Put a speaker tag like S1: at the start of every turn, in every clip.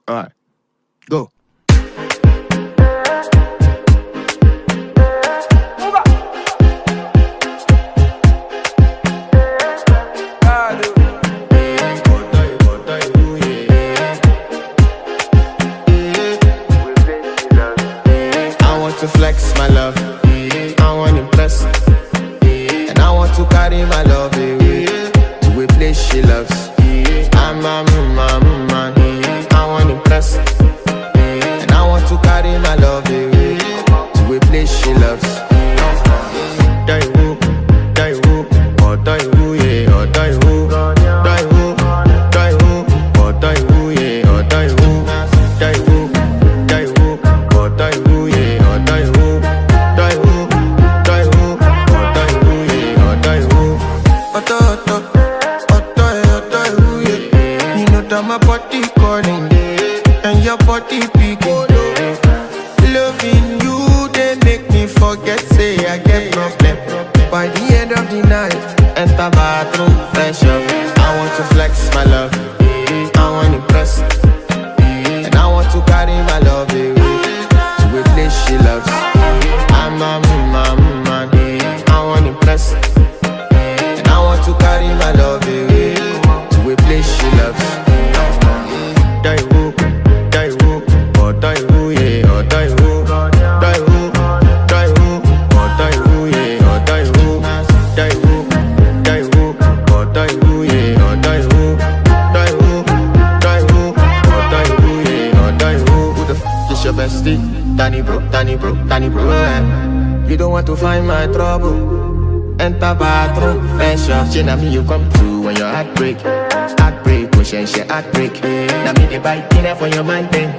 S1: Alright, go.
S2: To flex my love, I want impress, and I want to carry my love away to a place she loves. I'm a man, I want impress, and I want to carry my love away to a place she loves. Die who, or die who, yeah, or die who, die who, or die who, yeah, or die who, die who, or die who, yeah. My body calling and your body picking. Loving you, they make me forget, say I get problem. By the end of the night, enter bathroom, fresh up. I want to flex my love, I want to impress, and I want to carry my love away to a place she loves. I'm a man, I want to impress, and I want to carry my love away to a place she loves. Die who, or die who, yeah, or die who, die who, or die who, yeah, or die who, or die who, yeah, or die who, or die who, yeah, or die who. Who the f is your bestie? Danny bro, eh? You don't want to find my trouble. Enter bathroom, fresh up. She na me you come through when your heart break. She heartbreak. Now me they buy dinner for your man then.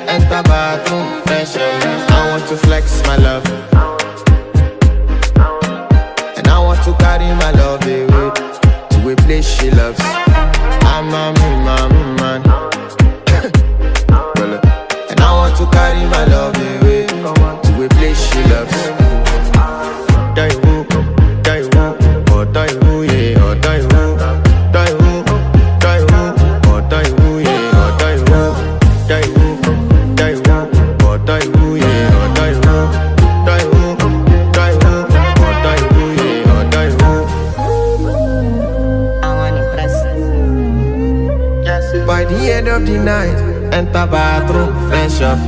S2: Enter bathroom, fresh up. I want to flex my love, and I want to carry my love away to a place she loves. I'm a man, and I want to carry my love away to a place she loves. Die who, or die who, yeah, or die who, die who. By the end of the night, enter bathroom, fresh up.